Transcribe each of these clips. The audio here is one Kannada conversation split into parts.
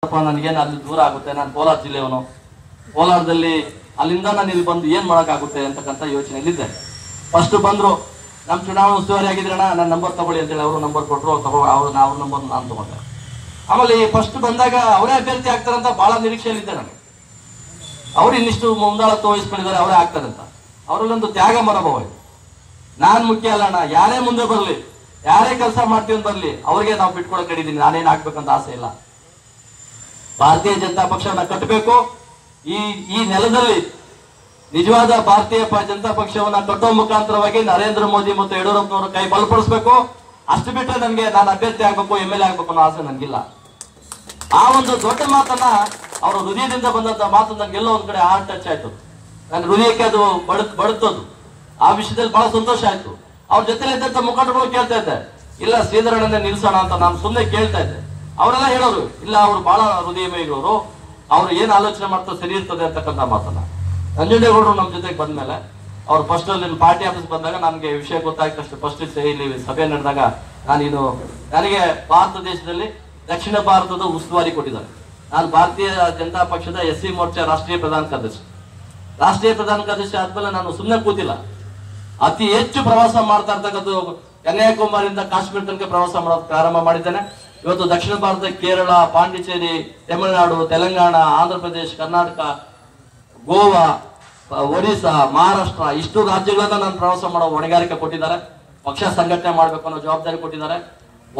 ನನಗೇನು ಅಲ್ಲಿ ದೂರ ಆಗುತ್ತೆ, ನಾನು ಕೋಲಾರ ಜಿಲ್ಲೆಯವನು, ಕೋಲಾರದಲ್ಲಿ ಅಲ್ಲಿಂದ ನಾನು ಇಲ್ಲಿ ಬಂದು ಏನ್ ಮಾಡೋಕ್ಕಾಗುತ್ತೆ ಅಂತಕ್ಕಂಥ ಯೋಚನೆಯಲ್ಲಿದ್ದೆ. ಫಸ್ಟ್ ಬಂದ್ರು, ನಮ್ಮ ಚುನಾವಣಾ ಉಸ್ತುವಾರಿ ಆಗಿದ್ರಣ್ಣ, ನನ್ನ ನಂಬರ್ ತಗೊಳ್ಳಿ ಅಂತೇಳಿ ಅವರು ನಂಬರ್ ಕೊಟ್ಟರು, ಅವ್ರ ನಂಬರ್ ನಾನು ತಗೊಂಡೆ. ಆಮೇಲೆ ಫಸ್ಟ್ ಬಂದಾಗ ಅವರೇ ಅಭ್ಯರ್ಥಿ ಆಗ್ತಾರಂತ ಬಹಳ ನಿರೀಕ್ಷೆಯಲ್ಲಿದ್ದೆ ನನಗೆ. ಅವ್ರು ಇನ್ನಿಷ್ಟು ಮುಂದಾಳತ್ವ ವಹಿಸ್ಕೊಂಡಿದ್ದಾರೆ, ಅವರೇ ಆಗ್ತಾರಂತ. ಅವರಲ್ಲೊಂದು ತ್ಯಾಗ ಮನೋಭಾವ ಇದೆ. ನಾನ್ ಮುಖ್ಯ ಅಲ್ಲ ಅಣ್ಣ, ಯಾರೇ ಮುಂದೆ ಬರ್ಲಿ, ಯಾರೇ ಕೆಲಸ ಮಾಡ್ತೀವಿ ಬರ್ಲಿ, ಅವ್ರಿಗೆ ನಾವು ಬಿಟ್ಕೊಡಕ್ ಕಡಿದೀನಿ, ನಾನೇನ್ ಆಗ್ಬೇಕಂತ ಆಸೆ ಇಲ್ಲ. ಭಾರತೀಯ ಜನತಾ ಪಕ್ಷವನ್ನ ಕಟ್ಟಬೇಕು. ಈ ನೆಲದಲ್ಲಿ ನಿಜವಾದ ಭಾರತೀಯ ಜನತಾ ಪಕ್ಷವನ್ನ ಕಟ್ಟುವ ಮುಖಾಂತರವಾಗಿ ನರೇಂದ್ರ ಮೋದಿ ಮತ್ತು ಯಡಿಯೂರಪ್ಪನವರ ಕೈ ಬಲಪಡಿಸಬೇಕು. ಅಷ್ಟು ಬಿಟ್ಟರೆ ನನಗೆ ನಾನು ಅಭ್ಯರ್ಥಿ ಆಗ್ಬೇಕು, MLA ಆಗ್ಬೇಕು ಅನ್ನೋ ಆಸೆ ನನಗಿಲ್ಲ. ಆ ಒಂದು ದೊಡ್ಡ ಮಾತನ್ನ ಅವರ ಹೃದಯದಿಂದ ಬಂದಂತ ಮಾತು ನನಗೆಲ್ಲೋ ಒಂದ್ ಕಡೆ ಹಾರ್ಟ್ ಟಚ್ ಆಯ್ತು. ನನ್ನ ಹೃದಯಕ್ಕೆ ಅದು ಬಡುತ್ತದು. ಆ ವಿಷಯದಲ್ಲಿ ಬಹಳ ಸಂತೋಷ ಆಯ್ತು. ಅವ್ರ ಜೊತೆ ಇದ್ದಂತ ಮುಖಂಡರು ಕೇಳ್ತಾ ಇದ್ದೆ, ಇಲ್ಲ ಶ್ರೀಧರಣ್ಣನೇ ನಿಲ್ಸೋಣ ಅಂತ ನಾನು ಸುಮ್ಮನೆ ಕೇಳ್ತಾ ಇದ್ದೆ. ಅವರೆಲ್ಲ ಹೇಳೋರು, ಇಲ್ಲ ಅವ್ರು ಬಹಳ ಹೃದಯಮೇಗಳವರು, ಅವ್ರು ಏನ್ ಆಲೋಚನೆ ಮಾಡ್ತಾರೆ ಸರಿ ಇರ್ತದೆ ಅಂತಕ್ಕಂಥ ಮಾತನ್ನ. ನಂಜುಂಡೇಗೌಡರು ನಮ್ಮ ಜೊತೆಗೆ ಬಂದ್ಮೇಲೆ ಅವ್ರು ಫಸ್ಟ್ ಅಲ್ಲಿ ಪಾರ್ಟಿ ಆಫೀಸ್ ಬಂದಾಗ ನನಗೆ ವಿಷಯ ಗೊತ್ತಾಯ್ತಷ್ಟು ಫಸ್ಟ್ ಇಲ್ಲಿ ಸಭೆ ನಡೆದಾಗ ನನಗೆ ಭಾರತ ದೇಶದಲ್ಲಿ ದಕ್ಷಿಣ ಭಾರತದ ಉಸ್ತುವಾರಿ ಕೊಟ್ಟಿದ್ದಾರೆ. ನಾನು ಭಾರತೀಯ ಜನತಾ ಪಕ್ಷದ SC ಮೋರ್ಚಾ ರಾಷ್ಟ್ರೀಯ ಪ್ರಧಾನ ಕಾರ್ಯದರ್ಶಿ. ರಾಷ್ಟ್ರೀಯ ಪ್ರಧಾನ ಕಾರ್ಯದರ್ಶಿ ಆದ್ಮೇಲೆ ನಾನು ಸುಮ್ಮನೆ ಕೂತಿಲ್ಲ, ಅತಿ ಹೆಚ್ಚು ಪ್ರವಾಸ ಮಾಡ್ತಾ ಇರ್ತಕ್ಕಂಥ ಕನ್ಯಾಕುಮಾರಿಯಿಂದ ಕಾಶ್ಮೀರ ತನಕ ಪ್ರವಾಸ ಮಾಡೋದು ಪ್ರಾರಂಭ ಮಾಡಿದ್ದೇನೆ. ಇವತ್ತು ದಕ್ಷಿಣ ಭಾರತ, ಕೇರಳ, ಪಾಂಡಿಚೇರಿ, ತಮಿಳುನಾಡು, ತೆಲಂಗಾಣ, ಆಂಧ್ರ ಪ್ರದೇಶ, ಕರ್ನಾಟಕ, ಗೋವಾ, ಒಡಿಶಾ, ಮಹಾರಾಷ್ಟ್ರ, ಇಷ್ಟು ರಾಜ್ಯಗಳನ್ನ ನಾನು ಪ್ರವಾಸ ಮಾಡೋ ಹೊಣೆಗಾರಿಕೆ ಕೊಟ್ಟಿದ್ದಾರೆ. ಪಕ್ಷ ಸಂಘಟನೆ ಮಾಡ್ಬೇಕು ಅನ್ನೋ ಜವಾಬ್ದಾರಿ ಕೊಟ್ಟಿದ್ದಾರೆ.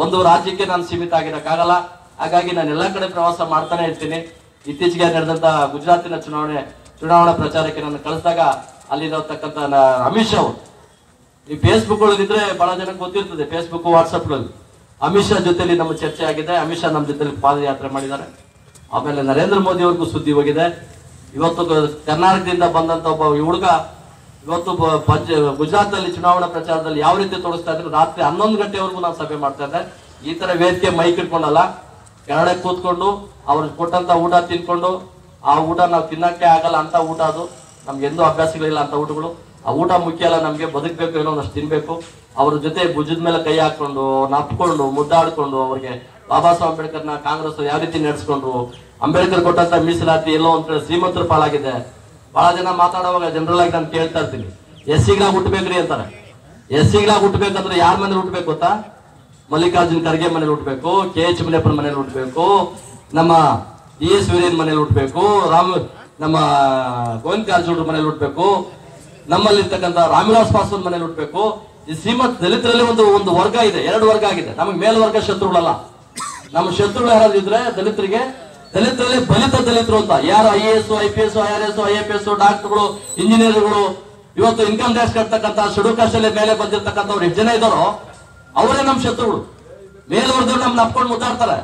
ಒಂದು ರಾಜ್ಯಕ್ಕೆ ನಾನು ಸೀಮಿತ ಆಗಿರಕ್ಕಾಗಲ್ಲ. ಹಾಗಾಗಿ ನಾನು ಎಲ್ಲಾ ಕಡೆ ಪ್ರವಾಸ ಮಾಡ್ತಾನೆ ಇರ್ತೀನಿ. ಇತ್ತೀಚೆಗೆ ನಡೆದಂತ ಗುಜರಾತಿನ ಚುನಾವಣಾ ಪ್ರಚಾರಕ್ಕೆ ನಾನು ಕಳಿಸಿದಾಗ ಅಲ್ಲಿರತಕ್ಕಂಥ ಅಮಿತ್ ಶಾ ಅವರು, ಈ ಫೇಸ್ಬುಕ್ ಇದ್ರೆ ಬಹಳ ಜನಕ್ಕೆ ಗೊತ್ತಿರ್ತದೆ, ಫೇಸ್ಬುಕ್ ವಾಟ್ಸ್ಆಪ್ಗಳಲ್ಲಿ ಅಮಿತ್ ಶಾ ಜೊತೆಲಿ ನಮ್ಮ ಚರ್ಚೆ ಆಗಿದೆ. ಅಮಿತ್ ಶಾ ನಮ್ಮ ಜೊತೆಲಿ ಪಾದಯಾತ್ರೆ ಮಾಡಿದ್ದಾರೆ. ಆಮೇಲೆ ನರೇಂದ್ರ ಮೋದಿ ಅವ್ರಿಗೂ ಸುದ್ದಿ ಹೋಗಿದೆ. ಇವತ್ತು ಕರ್ನಾಟಕದಿಂದ ಬಂದಂತ ಒಬ್ಬ ಹುಡುಗ ಇವತ್ತು ಗುಜರಾತ್ ನಲ್ಲಿ ಚುನಾವಣಾ ಪ್ರಚಾರದಲ್ಲಿ ಯಾವ ರೀತಿ ತೋರಿಸ್ತಾ ಇದ್ರು, ರಾತ್ರಿ 11 ಗಂಟೆವರೆಗೂ ನಾನು ಸಭೆ ಮಾಡ್ತಾ ಇದ್ದೆ. ಈ ತರ ವೇದಿಕೆ ಮೈಕ್ ಇಟ್ಕೊಂಡಲ್ಲ, ಕೆಳಗಡೆ ಕೂತ್ಕೊಂಡು ಅವ್ರು ಕೊಟ್ಟಂತ ಊಟ ತಿನ್ಕೊಂಡು, ಆ ಊಟ ನಾವು ತಿನ್ನಕ್ಕೆ ಆಗಲ್ಲ ಅಂತ ಊಟ, ಅದು ನಮ್ಗೆ ಎಂದೂ ಅಭ್ಯಾಸಗಳಿಲ್ಲ ಅಂತ ಊಟಗಳು. ಆ ಊಟ ಮುಖ್ಯ ಅಲ್ಲ, ನಮ್ಗೆ ಬದುಕಬೇಕು, ಏನೋ ಒಂದಷ್ಟು ತಿನ್ಬೇಕು. ಅವ್ರ ಜೊತೆ ಭುಜದ ಮೇಲೆ ಕೈ ಹಾಕೊಂಡು, ನಪ್ಕೊಂಡು, ಮುದ್ದಾಡ್ಕೊಂಡು, ಅವ್ರಿಗೆ ಬಾಬಾ ಸಾಹೇಬ್ ಅಂಬೇಡ್ಕರ್ನ ಕಾಂಗ್ರೆಸ್ ಯಾವ ರೀತಿ ನಡೆಸ್ಕೊಂಡ್ರು, ಅಂಬೇಡ್ಕರ್ ಕೊಟ್ಟಂತ ಮೀಸಲಾತಿ ಎಲ್ಲೋ ಒಂದ್ ಕಡೆ ಶ್ರೀಮಂತರ ಪಾಲಾಗಿದೆ. ಬಹಳ ಜನ ಮಾತಾಡುವಾಗ ಜನರಲ್ ಆಗಿ ನಾನು ಕೇಳ್ತಾ ಇರ್ತೀನಿ, SCಗಳಾಗಿ ಹುಟ್ಟಬೇಕ್ರಿ ಅಂತಾರೆ. SCಗಳಾಗಿ ಹುಟ್ಟಬೇಕಂದ್ರೆ ಯಾರ ಮನೇಲಿ ಹುಟ್ಟಬೇಕು ಗೊತ್ತಾ? ಮಲ್ಲಿಕಾರ್ಜುನ್ ಖರ್ಗೆ ಮನೇಲಿ ಹುಟ್ಟಬೇಕು, KH ಮುನಿಯಪ್ಪನ ಮನೇಲಿ ಹುಟ್ಟಬೇಕು, ನಮ್ಮ ES ವೀರೇನ್ ಮನೇಲಿ ಹುಟ್ಟಬೇಕು, ನಮ್ಮ ಗೋವಿಂದ ಕಾರಜೋಳ ಮನೇಲಿ ಹುಟ್ಟಬೇಕು, ನಮ್ಮಲ್ಲಿರ್ತಕ್ಕಂಥ ರಾಮವಿಲಾಸ್ ಪಾಸ್ವಾನ್ ಮನೇಲಿ ಹುಟ್ಟಬೇಕು. ಈ ಶ್ರೀಮಂತ ದಲಿತರಲ್ಲಿ ಒಂದು ವರ್ಗ ಇದೆ, 2 ವರ್ಗ ಆಗಿದೆ. ನಮಗೆ ಮೇಲ್ವರ್ಗ ಶತ್ರುಗಳಲ್ಲ. ನಮ್ಮ ಶತ್ರುಗಳು ಯಾರಾದ್ರೂ ಇದ್ರೆ ದಲಿತರಲ್ಲಿ ಬಲಿತ ದಲಿತರು ಅಂತ ಯಾರು IAS, IPS, IRS, IFS, ಡಾಕ್ಟರ್ಗಳು, ಇಂಜಿನಿಯರ್ಗಳು, ಇವತ್ತು ಇನ್ಕಮ್ ಟ್ಯಾಕ್ಸ್ ಕಟ್ತಕ್ಕಂಥ ಶೆಡ್ಯೂಲ್ ಕಾಸ್ಟಲ್ಲಿ ಮೇಲೆ ಬಂದಿರತಕ್ಕಂಥವ್ರು ಎಷ್ಟು ಜನ ಇದ್ದಾರೋ ಅವರೇ ನಮ್ಮ ಶತ್ರುಗಳು. ಮೇಲ್ವರ್ಗದವ್ರು ನಮ್ನ ಅಪ್ಕೊಂಡು ಮುದ್ದಾಡ್ತಾರೆ.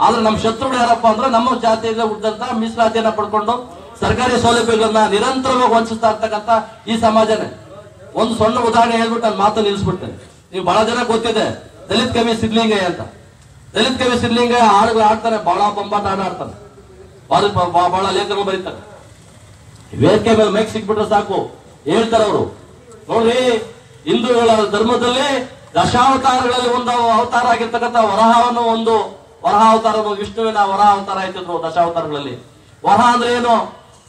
ಆದ್ರೆ ನಮ್ಮ ಶತ್ರುಗಳು ಯಾರಪ್ಪ ಅಂದ್ರೆ ನಮ್ಮ ಜಾತಿಯಿಂದ ಹುಟ್ಟಿದಂತ ಮೀಸಲಾತಿಯನ್ನ ಪಡ್ಕೊಂಡು ಸರ್ಕಾರಿ ಸೌಲಭ್ಯಗಳನ್ನ ನಿರಂತರವಾಗಿ ವಂಚಿಸ್ತಾ ಇರ್ತಕ್ಕಂಥ ಈ ಸಮಾಜನೇ. ಒಂದು ಸಣ್ಣ ಉದಾಹರಣೆ ಹೇಳ್ಬಿಟ್ಟು ನಾನು ಮಾತು ನಿಲ್ಲಿಸ್ಬಿಡ್ತೇನೆ. ನೀವು ಬಹಳ ಜನ ಗೊತ್ತಿದೆ, ದಲಿತ ಕವಿ ಸಿದ್ಲಿಂಗಯ್ಯ ಅಂತ. ದಲಿತ ಕವಿ ಸಿದ್ಲಿಂಗಯ್ಯ ಹಾಡುಗಳು ಆಡ್ತಾನೆ, ಬಹಳ ಬೊಂಬಾಟ ಆಡ್ತಾನೆ, ಬಹಳ ಲೇಖನ ಬರೀತಾರೆ. ವೇದಿಕೆ ಮೇಲೆ ಮೈಕ್ ಸಿಕ್ಬಿಟ್ರೆ ಸಾಕು, ಹೇಳ್ತಾರೆ ಅವರು, ನೋಡ್ರಿ ಹಿಂದೂಗಳ ಧರ್ಮದಲ್ಲಿ ದಶಾವತಾರಗಳಲ್ಲಿ ಒಂದು ಅವತಾರ ಆಗಿರ್ತಕ್ಕಂಥ ವರಹ ಅವತಾರ, ವಿಷ್ಣುವಿನ ವರಹ ಅವತಾರ ಆಯ್ತಿದ್ರು ದಶಾವತಾರಗಳಲ್ಲಿ. ವರಹ ಅಂದ್ರೆ ಏನು?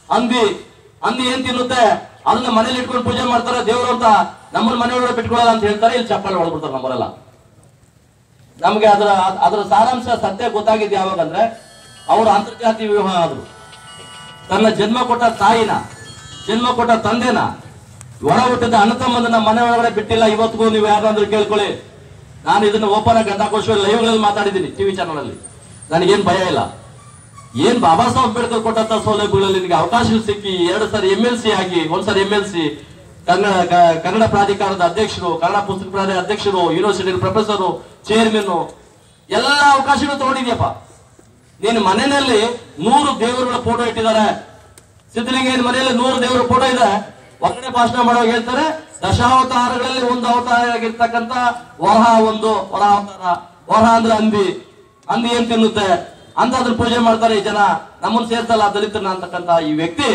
ಹಂದಿ ಏನ್ ತಿನ್ನುತ್ತೆ, ಅದನ್ನ ಮನೇಲಿ ಇಟ್ಕೊಂಡು ಪೂಜೆ ಮಾಡ್ತಾರೆ ದೇವರು ಅಂತ. ನಮ್ಮನ್ನ ಮನೆಯೊಳಗೆ ಬಿಟ್ಕೊಳ್ಳಲ್ಲ ಅಂತ ಹೇಳ್ತಾರೆ. ಇಲ್ಲಿ ಚಪ್ಪಲಿ ಹೊಡ್ಬಿಡ್ತಾರೆ ನಮ್ಮರೆಲ್ಲ. ನಮ್ಗೆ ಅದರ ಸಾರಾಂಶ ಸತ್ಯ ಗೊತ್ತಾಗಿದ್ದು ಯಾವಾಗಂದ್ರೆ, ಅವರು ಅಂತರ್ಜಾತಿ ವಿವಾಹ ಆದ್ರು. ತನ್ನ ಜನ್ಮ ಕೊಟ್ಟ ತಾಯಿನ, ಜನ್ಮ ಕೊಟ್ಟ ತಂದೆನ, ಒಳ ಹುಟ್ಟಿದ ಅಣ್ಣ ತಮ್ಮದನ್ನ ಮನೆ ಒಳಗಡೆ ಬಿಟ್ಟಿಲ್ಲ. ಇವತ್ತಿಗೂ ನೀವು ಯಾರಾದ್ರೂ ಕೇಳ್ಕೊಳ್ಳಿ, ನಾನು ಇದನ್ನ ಓಪನ್ ಆಗಿ ಗಂಧಾಕೋಶದಲ್ಲಿ ಲೈವ್ಗಳಲ್ಲಿ ಮಾತಾಡಿದ್ದೀನಿ, TV ಚಾನಲ್ ಅಲ್ಲಿ. ನನಗೇನ್ ಭಯ ಇಲ್ಲ. ಏನ್ ಬಾಬಾ ಸಾಹೇಬ್ ಅಂಬೇಡ್ಕರ್ ಕೊಟ್ಟಂತ ಸೌಲಭ್ಯಗಳಲ್ಲಿ ನಿನಗೆ ಅವಕಾಶ ಸಿಕ್ಕಿ 2 ಸಾರಿ MLC ಆಗಿ, 1 ಸಾರಿ MLC, ಕನ್ನಡ ಪ್ರಾಧಿಕಾರದ ಅಧ್ಯಕ್ಷರು, ಕನ್ನಡ ಪುಸ್ತಕ ಪ್ರಾಧಿಕಾರದ ಅಧ್ಯಕ್ಷರು, ಯೂನಿವರ್ಸಿಟಿ ಪ್ರೊಫೆಸರು, ಚೇರ್ಮನ್, ಎಲ್ಲ ಅವಕಾಶಗಳು ತಗೊಂಡಿದ್ಯಪ್ಪ. ನೀನು ಮನೆಯಲ್ಲಿ 100 ದೇವರುಗಳ ಫೋಟೋ ಇಟ್ಟಿದ್ದಾರೆ. ಸಿದ್ಧಲಿಂಗಯ್ಯನ ಮನೆಯಲ್ಲಿ 100 ದೇವರ ಫೋಟೋ ಇದೆ. ಹೊರಗಡೆ ಭಾಷಣ ಮಾಡುವಾಗ ಹೇಳ್ತಾರೆ, ದಶಾವತಾರಗಳಲ್ಲಿ ಒಂದು ಅವತಾರ ಆಗಿರ್ತಕ್ಕಂಥ ವರಹ ಅವತಾರ. ವರಹ ಅಂದ್ರೆ ಹಂದಿ ಏನ್ ತಿನ್ನುತ್ತೆ ಅಂತ ಅದ್ರ ಪೂಜೆ ಮಾಡ್ತಾರೆ ಈ ಜನ. ನಮ್ಮನ್ನು ಸೇರ್ತಲ್ಲ ದಲಿತರನ್ನ ಅಂತಕ್ಕಂಥ ಈ ವ್ಯಕ್ತಿ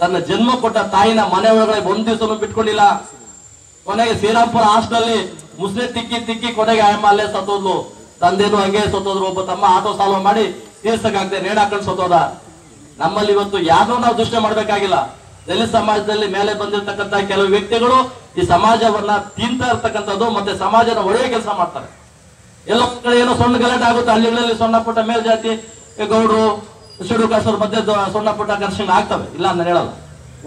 ತನ್ನ ಜನ್ಮ ಕೊಟ್ಟ ತಾಯಿನ ಮನೆ ಒಳಗಡೆ 1 ದಿವಸ ಬಿಟ್ಕೊಂಡಿಲ್ಲ. ಕೊನೆಗೆ ಶ್ರೀರಾಮ್ಪುರ ಹಾಸ್ಟೆಲ್ ಮುಸ್ಲಿಂ ತಿಕ್ಕಿ ಕೊನೆಗೆ ಅಲ್ಲೇ ಸತ್ತೋದ್ಲು. ತಂದೆನೂ ಹಂಗೆ ಸತ್ತೋದ್ರು. ಒಬ್ಬ ತಮ್ಮ ಆಟೋ ಸಾಲ್ವ ಮಾಡಿ ತೀರ್ಸಕ್ಕಾಗದೆ ನೇಣು ಹಾಕೊಂಡು ಸೋತೋದ. ನಮ್ಮಲ್ಲಿ ಇವತ್ತು ಯಾರನ್ನೂ ನಾವು ದೂಷಣೆ ಮಾಡ್ಬೇಕಾಗಿಲ್ಲ. ದಲಿತ ಸಮಾಜದಲ್ಲಿ ಮೇಲೆ ಬಂದಿರತಕ್ಕಂತ ಕೆಲವು ವ್ಯಕ್ತಿಗಳು ಈ ಸಮಾಜವನ್ನ ತಿಂತಾ ಇರ್ತಕ್ಕಂಥದ್ದು ಮತ್ತೆ ಸಮಾಜನ ಒಳ್ಳೆಯ ಕೆಲಸ ಮಾಡ್ತಾರೆ. ಎಲ್ಲ ಕಡೆ ಏನೋ ಸಣ್ಣ ಗಲಾಟೆ ಆಗುತ್ತೆ, ಹಳ್ಳಿಗಳಲ್ಲಿ ಸಣ್ಣ ಪುಟ್ಟ ಮೇಲ್ಜಾತಿ ಗೌಡರು ಶೆಡ್ಯೂಲ್ ಕಾಸ್ಟ್ ಅವ್ರ ಮಧ್ಯೆ ಸಣ್ಣ ಪುಟ್ಟ ಘರ್ಷಣೆ ಆಗ್ತವೆ, ಇಲ್ಲ ಅಂತ ಹೇಳಲ್ಲ.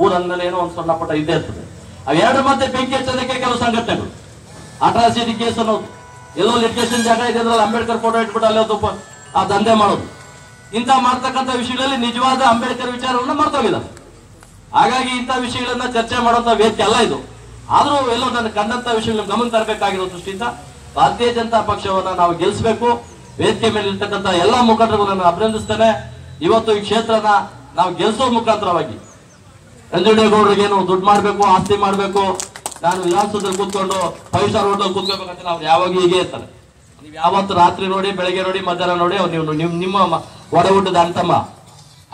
ಊರಂದ್ಮೇಲೆ ಏನೋ ಒಂದು ಸಣ್ಣ ಪುಟ್ಟ ಇದ್ದೇ ಇರ್ತದೆ. ಅವೆರಡು ಮಧ್ಯೆ ಬೆಂಕಿ ಹಚ್ಚೋದಕ್ಕೆ ಕೆಲವು ಸಂಘಟನೆಗಳು ಅಟ್ರಾಸಿಟಿ ಕೇಸ್ ಅನ್ನೋದು, ಎಲ್ಲೋ ಲಿಟಿಗೇಷನ್ ಜಾಗ ಇದೆ ಅದ್ರಲ್ಲಿ ಅಂಬೇಡ್ಕರ್ ಫೋಟೋ ಇಟ್ಬಿಟ್ಟು ಅಲ್ಲಿ ಆ ದಂಧೆ ಮಾಡೋದು, ಇಂಥ ಮಾಡ್ತಕ್ಕಂಥ ವಿಷಯಗಳಲ್ಲಿ ನಿಜವಾದ ಅಂಬೇಡ್ಕರ್ ವಿಚಾರವನ್ನ ಮರ್ತೋಗಿದ್ದಾರೆ. ಹಾಗಾಗಿ ಇಂಥ ವಿಷಯಗಳನ್ನ ಚರ್ಚೆ ಮಾಡುವಂತ ವೇದಿಕೆ ಅಲ್ಲ ಇದು. ಆದ್ರೂ ಎಲ್ಲೋ ನನ್ನ ಕಂಡಂತ ವಿಷಯಗಳನ್ನ ಗಮನ ತರಬೇಕಾಗಿರೋ ದೃಷ್ಟಿಯಿಂದ ಭಾರತೀಯ ಜನತಾ ಪಕ್ಷವನ್ನ ನಾವು ಗೆಲ್ಲಿಸಬೇಕು. ವೇದಿಕೆ ಮೇಲೆ ಇರ್ತಕ್ಕಂಥ ಎಲ್ಲಾ ಮುಖಂಡರುಗಳನ್ನು ಅಭಿನಂದಿಸ್ತೇನೆ. ಇವತ್ತು ಈ ಕ್ಷೇತ್ರನ ನಾವು ಗೆಲ್ಲಿಸೋ ಮುಖಾಂತರವಾಗಿ ನಂಜುಂಡೇಗೌಡರಿಗೇನು ದುಡ್ಡು ಮಾಡ್ಬೇಕು, ಆಸ್ತಿ ಮಾಡ್ಬೇಕು, ನಾನು ವಿಧಾನಸೌಧದಲ್ಲಿ ಕೂತ್ಕೊಂಡು 5 ಸ್ಟಾರ್ ಹೋಟೆಲ್ ಕೂತ್ಕೋಬೇಕಂತ ನಾವು ಯಾವಾಗ ಹೀಗೆ ಇರ್ತಾರೆ. ನೀವು ಯಾವತ್ತು ರಾತ್ರಿ ನೋಡಿ, ಬೆಳಗ್ಗೆ ನೋಡಿ, ಮಧ್ಯಾಹ್ನ ನೋಡಿ, ಅವ್ರು ನಿಮ್ಮ ಒಡ ಹುಟ್ಟದ ಅಂತಮ್ಮ.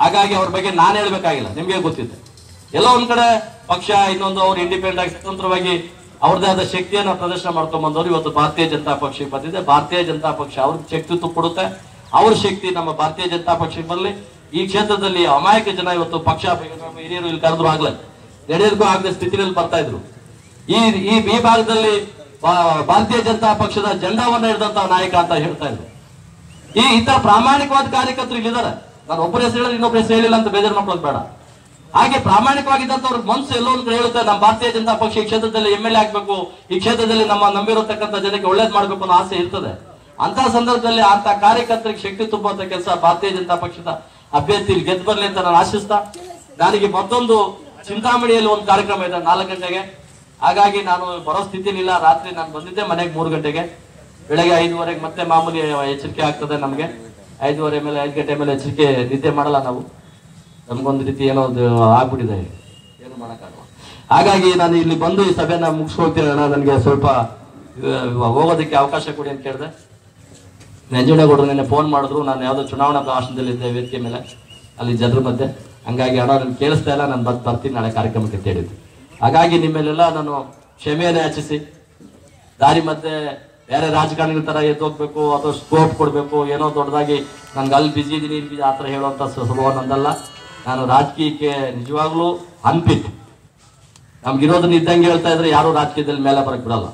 ಹಾಗಾಗಿ ಅವ್ರ ಬಗ್ಗೆ ನಾನು ಹೇಳ್ಬೇಕಾಗಿಲ್ಲ, ನಿಮ್ಗೆ ಗೊತ್ತಿದೆ. ಎಲ್ಲೋ ಒಂದ್ ಕಡೆ ಪಕ್ಷ ಇನ್ನೊಂದು ಅವ್ರು ಇಂಡಿಪೆಂಡೆಂಟ್ ಆಗಿ ಸ್ವತಂತ್ರವಾಗಿ ಅವ್ರದೇ ಆದ ಶಕ್ತಿಯನ್ನ ಪ್ರದರ್ಶನ ಮಾಡ್ಕೊಂಡ್ ಬಂದವರು ಇವತ್ತು ಭಾರತೀಯ ಜನತಾ ಪಕ್ಷಕ್ಕೆ ಬಂದಿದೆ. ಭಾರತೀಯ ಜನತಾ ಪಕ್ಷ ಅವ್ರಿಗೆ ಶಕ್ತಿತ್ವ ಕೊಡುತ್ತೆ. ಅವ್ರ ಶಕ್ತಿ ನಮ್ಮ ಭಾರತೀಯ ಜನತಾ ಪಕ್ಷಕ್ಕೆ ಬರಲಿ. ಈ ಕ್ಷೇತ್ರದಲ್ಲಿ ಅಮಾಯಕ ಜನ ಇವತ್ತು ಪಕ್ಷ ಹಿರಿಯರು ಇಲ್ಲಿ ಕರೆದ್ರು ಆಗ್ಲ ನಡೆಯೋದಕ್ಕೂ ಆಗದ ಸ್ಥಿತಿಯಲ್ಲಿ ಬರ್ತಾ ಇದ್ರು. ಈ ಭಾಗದಲ್ಲಿ ಭಾರತೀಯ ಜನತಾ ಪಕ್ಷದ ಜೆಂಡಾವನ್ನ ಹಿಡಿದಂತ ನಾಯಕ ಅಂತ ಹೇಳ್ತಾ ಇದ್ರು. ಇಂಥ ಪ್ರಾಮಾಣಿಕವಾದ ಕಾರ್ಯಕರ್ತರು ಇಲ್ಲಿದ್ದಾರೆ. ನಾನು ಒಬ್ಬರ ಹೆಸರು ಹೇಳಿದ್ರೆ ಇನ್ನೊಬ್ಬರ ಹೆಸರು ಹೇಳಿಲ್ಲ ಅಂತ ಬೇಜಾರು ಮಾಡ್ಕೊಳ್ಳೋದು ಬೇಡ. ಹಾಗೆ ಪ್ರಾಮಾಣಿಕವಾಗಿದ್ದಂಥವ್ರ ಮನಸ್ಸು ಎಲ್ಲೋ ಒಂದ್ ಕಡೆ ಹೇಳುತ್ತೆ, ನಮ್ಮ ಭಾರತೀಯ ಜನತಾ ಪಕ್ಷ ಈ ಕ್ಷೇತ್ರದಲ್ಲಿ MLA ಆಗ್ಬೇಕು, ಈ ಕ್ಷೇತ್ರದಲ್ಲಿ ನಮ್ಮ ನಂಬಿರತಕ್ಕಂಥ ಜನಕ್ಕೆ ಒಳ್ಳೇದ್ ಮಾಡ್ಬೇಕು ಅನ್ನೋ ಆಸೆ ಇರ್ತದೆ. ಅಂತ ಸಂದರ್ಭದಲ್ಲಿ ಅಂತ ಕಾರ್ಯಕರ್ತರಿಗೆ ಶಕ್ತಿ ತುಂಬುವಂತ ಕೆಲಸ ಭಾರತೀಯ ಜನತಾ ಪಕ್ಷದ ಅಭ್ಯರ್ಥಿ ಗೆದ್ದು ಬರ್ಲಿ ಅಂತ ನಾನು ಆಶಿಸ್ತಾ, ನನಗೆ ಮತ್ತೊಂದು ಚಿಂತಾಮಣಿಯಲ್ಲಿ ಒಂದು ಕಾರ್ಯಕ್ರಮ ಇದೆ 4 ಗಂಟೆಗೆ. ಹಾಗಾಗಿ ನಾನು ಬರೋ ಸ್ಥಿತಿಲಿಲ್ಲ. ರಾತ್ರಿ ನಾನು ಬಂದಿದ್ದೆ ಮನೆಗೆ 3 ಗಂಟೆಗೆ. ಬೆಳಗ್ಗೆ 5:30 ಮತ್ತೆ ಮಾಮೂಲಿ ಎಚ್ಚರಿಕೆ ಆಗ್ತದೆ ನಮ್ಗೆ. 5:30 ಮೇಲೆ 5 ಗಂಟೆ ಮೇಲೆ ಎಚ್ಚರಿಕೆ ನಿದ್ದೆ ಮಾಡಲ್ಲ ನಾವು. ನಮ್ಗೊಂದು ರೀತಿ ಏನೋ ಆಗ್ಬಿಟ್ಟಿದೆ, ಏನು ಮಾಡಕ್ಕಾಗಲ್ಲ. ಹಾಗಾಗಿ ನಾನು ಇಲ್ಲಿ ಬಂದು ಈ ಸಭೆನ ಮುಗಿಸ್ಕೊಳ್ತೀನಿ ಅಣ್ಣ, ನನಗೆ ಸ್ವಲ್ಪ ಹೋಗೋದಕ್ಕೆ ಅವಕಾಶ ಕೊಡಿ ಅಂತ ಕೇಳಿದೆ. ನಂಜುಂಡೇಗೌಡರು ನೆನ್ನೆ ಫೋನ್ ಮಾಡಿದ್ರು, ನಾನು ಯಾವುದೋ ಚುನಾವಣಾ ಭಾಷಣದಲ್ಲಿದ್ದೆ ವೇದಿಕೆ ಮೇಲೆ ಅಲ್ಲಿ ಜನರ ಮಧ್ಯೆ. ಹಂಗಾಗಿ ಅಣ್ಣ ನನ್ಗೆ ಕೇಳಿಸ್ತಾ ಇಲ್ಲ, ನಾನು ಬರ್ತೀನಿ ನಾಳೆ ಕಾರ್ಯಕ್ರಮಕ್ಕೆ ಅಂತ ಹೇಳಿದ್ದೆ. ಹಾಗಾಗಿ ನಿಮ್ಮೆಲ್ಲ ನಾನು ಕ್ಷಮೆಯನ್ನು ಯಾಚಿಸಿ, ದಾರಿ ಮಧ್ಯೆ ಬೇರೆ ರಾಜಕಾರಣಿಗಳ ತರ ಎದ್ದೋಗ್ಬೇಕು ಅಥವಾ ಸ್ಕೋಪ್ ಕೊಡ್ಬೇಕು, ಏನೋ ದೊಡ್ಡದಾಗಿ ನನ್ಗೆ ಅಲ್ಲಿ ಬಿಜಿ ಇದೀನಿ ಇಲ್ಲಿ ಬಿಜಿ ಆತರ ಹೇಳುವಂತ ಸ್ವಭಾವ ನಂದಲ್ಲ. ನಾನು ರಾಜಕೀಯಕ್ಕೆ ನಿಜವಾಗ್ಲೂ ಅನ್ಫಿಟ್. ನಮ್ಗಿರೋದನ್ನ ಇದ್ದಂಗೆ ಹೇಳ್ತಾ ಇದ್ರೆ ಯಾರು ರಾಜಕೀಯದಲ್ಲಿ ಮೇಲೆ ಬರಕ್ ಬಿಡಲ್ಲ.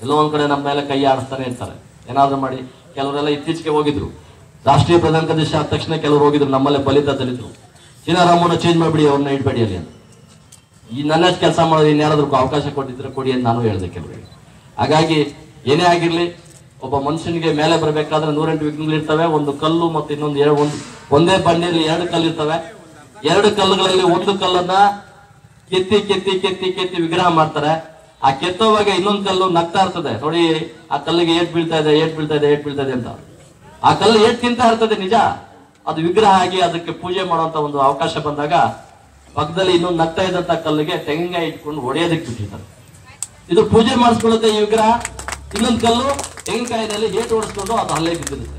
ಎಲ್ಲೋ ಒಂದ್ ಕಡೆ ನಮ್ಮ ಮೇಲೆ ಕೈ ಆಡಿಸ್ತಾನೆ ಇರ್ತಾರೆ ಏನಾದ್ರು ಮಾಡಿ. ಕೆಲವರೆಲ್ಲ ಇತ್ತೀಚೆಗೆ ಹೋಗಿದ್ರು, ರಾಷ್ಟ್ರೀಯ ಪ್ರಧಾನ ಕಾರ್ಯದರ್ಶಿ ಆದ ತಕ್ಷಣ ಕೆಲವರು ಹೋಗಿದ್ರು ನಮ್ಮಲ್ಲೇ ಬಲಿತ ದಲಿತರು, ಚೀನಾರಾಮನ ಚೇಂಜ್ ಮಾಡ್ಬಿಡಿ, ಅವ್ರನ್ನ ಇಟ್ಬೇಡಿ ಅಲ್ಲಿ ಅಂತ. ಈ ನನ್ನ ಕೆಲಸ ಮಾಡೋದು ಇನ್ಯಾರಾದ್ರೂ ಅವಕಾಶ ಕೊಟ್ಟಿದ್ರೆ ಕೊಡಿ ಅಂತ ನಾನು ಹೇಳಿದೆ ಕೆಲವರಿಗೆ. ಹಾಗಾಗಿ ಏನೇ ಆಗಿರ್ಲಿ, ಒಬ್ಬ ಮನುಷ್ಯನಿಗೆ ಮೇಲೆ ಬರಬೇಕಾದ್ರೆ 108 ವಿಘ್ನಗಳಿರ್ತವೆ. ಒಂದು ಕಲ್ಲು ಮತ್ತೆ ಇನ್ನೊಂದು ಒಂದೇ ಬಂಡೆಯಲ್ಲಿ 2 ಕಲ್ಲು ಇರ್ತವೆ. 2 ಕಲ್ಲುಗಳಲ್ಲಿ ಒಂದು ಕಲ್ಲನ್ನ ಕೆತ್ತಿ ಕೆತ್ತಿ ಕೆತ್ತಿ ಕೆತ್ತಿ ವಿಗ್ರಹ ಮಾಡ್ತಾರೆ. ಆ ಕೆತ್ತೋವಾಗ ಇನ್ನೊಂದು ಕಲ್ಲು ನಗ್ತಾ ಇರ್ತದೆ ನೋಡಿ, ಆ ಕಲ್ಲಿಗೆ ಏಟ್ ಬೀಳ್ತಾ ಇದೆ ಏಟ್ ಬೀಳ್ತಾ ಇದೆ ಏಟ್ ಬೀಳ್ತಾ ಇದೆ ಅಂತ. ಆ ಕಲ್ಲು ಏಟ್ ತಿಂತ ಇರ್ತದೆ ನಿಜ, ಅದು ವಿಗ್ರಹ ಆಗಿ ಅದಕ್ಕೆ ಪೂಜೆ ಮಾಡುವಂತ ಒಂದು ಅವಕಾಶ ಬಂದಾಗ ಪಕ್ಕದಲ್ಲಿ ಇನ್ನೊಂದು ನಗ್ತಾ ಇದ್ದಂತ ಕಲ್ಲಿಗೆ ತೆಂಗಿನಕಾಯಿ ಇಟ್ಕೊಂಡು ಹೊಡೆಯೋದಕ್ಕೆ ಬಿಟ್ಟಿರ್ತಾರೆ. ಇದು ಪೂಜೆ ಮಾಡಿಸ್ಕೊಳ್ಳುತ್ತೆ ಈ ವಿಗ್ರಹ. ಇನ್ನೊಂದು ಕಲ್ಲು ತೆಂಗಿನಕಾಯಿನಲ್ಲಿ ಏಟು ಓಡಿಸ್ಕೊಂಡು ಅದು ಅಲ್ಲೇ ಬಿದ್ದಿರುತ್ತೆ.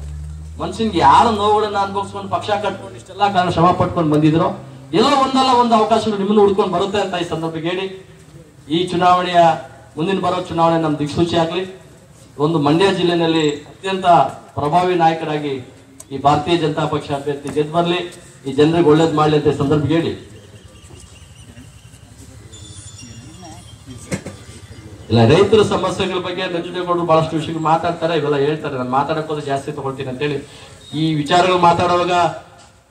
ಮನುಷ್ಯನ್ಗೆ ಯಾರು ನೋವುಗಳನ್ನ ಅನುಭವಿಸ್ಕೊಂಡು ಪಕ್ಷ ಕಟ್ಕೊಂಡು ಇಷ್ಟೆಲ್ಲ ಕಾರಣ ಶ್ರಮ ಪಟ್ಕೊಂಡು ಬಂದಿದ್ರು, ಎಲ್ಲೋ ಒಂದಲ್ಲ ಒಂದು ಅವಕಾಶಗಳು ನಿಮ್ಮನ್ನು ಹುಡ್ಕೊಂಡು ಬರುತ್ತೆ ಅಂತ ಈ ಸಂದರ್ಭಕ್ಕೆ ಹೇಳಿ, ಈ ಚುನಾವಣೆಯ ಮುಂದಿನ ಬರೋ ಚುನಾವಣೆ ನಮ್ಮ ದಿಕ್ಸೂಚಿ ಆಗ್ಲಿ. ಒಂದು ಮಂಡ್ಯ ಜಿಲ್ಲೆಯಲ್ಲಿ ಅತ್ಯಂತ ಪ್ರಭಾವಿ ನಾಯಕರಾಗಿ ಈ ಭಾರತೀಯ ಜನತಾ ಪಕ್ಷ ಅಭ್ಯರ್ಥಿ ಗೆದ್ದು ಬರ್ಲಿ, ಈ ಜನರಿಗೆ ಒಳ್ಳೇದ್ ಮಾಡ್ಲಿ ಅಂತ ಈ ಸಂದರ್ಭಕ್ಕೆ ಹೇಳಿ, ಇಲ್ಲ ರೈತರ ಸಮಸ್ಯೆಗಳ ಬಗ್ಗೆ ನಂಜುಂಡೇಗೌಡರು ಬಹಳಷ್ಟು ವಿಷಯಗಳು ಮಾತಾಡ್ತಾರೆ, ಇವೆಲ್ಲ ಹೇಳ್ತಾರೆ. ನಾನು ಮಾತಾಡೋದು ಜಾಸ್ತಿ ತಗೊಳ್ತೀನಿ ಅಂತೇಳಿ ಈ ವಿಚಾರಗಳು ಮಾತಾಡುವಾಗ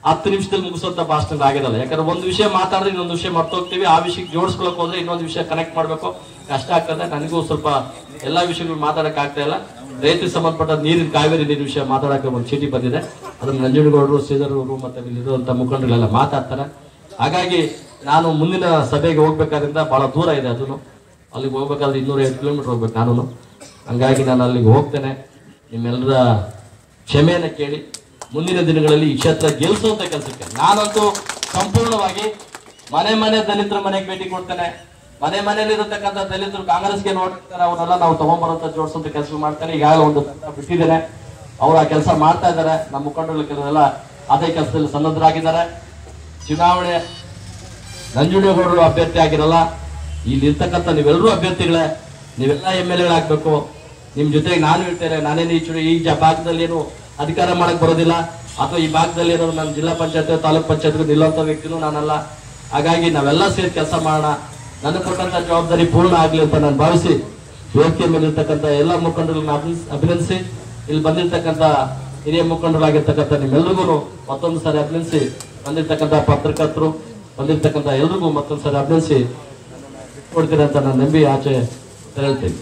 10 ನಿಮಿಷದಲ್ಲಿ ಮುಗಿಸುವಂತ ಭಾಷಣ ಆಗಿರಲ್ಲ. ಯಾಕಂದ್ರೆ ಒಂದು ವಿಷಯ ಮಾತಾಡಿದ್ರೆ ಇನ್ನೊಂದು ವಿಷಯ ಮರ್ತೋಗ್ತೀವಿ. ಆ ವಿಷಯಕ್ಕೆ ಜೋಡಿಸ್ಕೊಳಕ್ ಹೋದ್ರೆ ಇನ್ನೊಂದು ವಿಷಯ ಕನೆಕ್ಟ್ ಮಾಡ್ಬೇಕು, ಕಷ್ಟ ಆಗ್ತದೆ. ನನಗೂ ಸ್ವಲ್ಪ ಎಲ್ಲಾ ವಿಷಯಗಳು ಮಾತಾಡಕ್ ಆಗ್ತಾ ಇಲ್ಲ. ರೈತರಿಗೆ ಸಂಬಂಧಪಟ್ಟ ನೀರಿನ ಕಾವೇರಿ ನೀರು ವಿಷಯ ಮಾತಾಡಕ್ಕೆ ಒಂದು ಚೀಟಿ ಬಂದಿದೆ, ಅದನ್ನ ನಂಜುಂಡೇಗೌಡರು, ಶ್ರೀಧರ್ ಅವರು ಮತ್ತೆ ಇಲ್ಲಿರುವಂತ ಮುಖಂಡಗಳೆಲ್ಲ ಮಾತಾಡ್ತಾರೆ. ಹಾಗಾಗಿ ನಾನು ಮುಂದಿನ ಸಭೆಗೆ ಹೋಗ್ಬೇಕಾದ್ರಿಂದ ಬಹಳ ದೂರ ಇದೆ, ಅದನ್ನು ಅಲ್ಲಿಗೆ ಹೋಗ್ಬೇಕಾದ್ರೆ 250 ಕಿಲೋಮೀಟರ್ ಹೋಗ್ಬೇಕು ನಾನು. ಹಂಗಾಗಿ ನಾನು ಅಲ್ಲಿಗೆ ಹೋಗ್ತೇನೆ. ನಿಮ್ಮೆಲ್ಲರ ಕ್ಷಮೆಯನ್ನ ಕೇಳಿ ಮುಂದಿನ ದಿನಗಳಲ್ಲಿ ಈ ಕ್ಷೇತ್ರ ಗೆಲ್ಲಿಸುವಂತ ಕೆಲಸಕ್ಕೆ ನಾನಂತೂ ಸಂಪೂರ್ಣವಾಗಿ ಮನೆ ದಲಿತರ ಮನೆಗೆ ಭೇಟಿ ಕೊಡ್ತೇನೆ. ಮನೆಯಲ್ಲಿರತಕ್ಕಂಥ ದಲಿತರು ಕಾಂಗ್ರೆಸ್ಗೆ ನೋಡ್ತಾರೆ, ಅವನ್ನೆಲ್ಲ ನಾವು ತಗೊಂಡ್ಬರುವಂತ ಜೋಡಿಸುವಂತ ಕೆಲಸ ಮಾಡ್ತೇನೆ. ಈಗಾಗಲೇ ಒಂದು ಬಿಟ್ಟಿದ್ದೇನೆ, ಅವ್ರು ಆ ಕೆಲಸ ಮಾಡ್ತಾ ಇದ್ದಾರೆ. ನಮ್ಮ ಮುಖಂಡರು ಕೆಲವೆಲ್ಲ ಅದೇ ಕೆಲಸದಲ್ಲಿ ಸನ್ನದ್ಧರಾಗಿದ್ದಾರೆ. ಚುನಾವಣೆ ನಂಜುಂಡೇಗೌಡರು ಅಭ್ಯರ್ಥಿ ಆಗಿರಲ್ಲ, ಇಲ್ಲಿ ಇರ್ತಕ್ಕಂಥ ನೀವೆಲ್ಲರೂ ಅಭ್ಯರ್ಥಿಗಳೇ, ನೀವೆಲ್ಲ MLAಗಳಾಗಬೇಕು. ನಿಮ್ ಜೊತೆಗೆ ನಾನು ಇರ್ತೇನೆ. ನಾನೇನು ಈ ಭಾಗದಲ್ಲಿ ಏನು ಅಧಿಕಾರ ಮಾಡಕ್ ಬರೋದಿಲ್ಲ. ಅಥವಾ ಈ ಭಾಗದಲ್ಲಿ ಇರೋದು ನಾನು ಜಿಲ್ಲಾ ಪಂಚಾಯತ್ ತಾಲೂಕ್ ಪಂಚಾಯತ್ ನಿಲ್ಲುವಂತ ವ್ಯಕ್ತಿನೂ ನಾನಲ್ಲ. ಹಾಗಾಗಿ ನಾವೆಲ್ಲ ಸೇರಿ ಕೆಲಸ ಮಾಡೋಣ, ನನಗೆ ಕೊಟ್ಟಂತ ಜವಾಬ್ದಾರಿ ಪೂರ್ಣ ಆಗ್ಲಿ ಅಂತ ನಾನು ಭಾವಿಸಿ ವೇದಿಕೆ ಮೇಲಿರ್ತಕ್ಕಂಥ ಎಲ್ಲ ಮುಖಂಡರನ್ನ ಅಭಿನಂದಿಸಿ, ಇಲ್ಲಿ ಬಂದಿರ್ತಕ್ಕಂಥ ಹಿರಿಯ ಮುಖಂಡರಾಗಿರ್ತಕ್ಕಂಥ ನಿಮ್ಮೆಲ್ರಿಗೂ ಮತ್ತೊಂದು ಸಾರಿ ಅಭಿನಂದಿಸಿ, ಬಂದಿರ್ತಕ್ಕಂಥ ಪತ್ರಕರ್ತರು ಬಂದಿರ್ತಕ್ಕಂಥ ಎಲ್ರಿಗೂ ಮತ್ತೊಂದು ಸಾರಿ ಅಭಿನಂದಿಸಿ ಕೊಡ್ತೀರಿ ಅಂತ ನಾನು ನಂಬಿ ಆಚೆ ತೆರಳ್ತೇನೆ.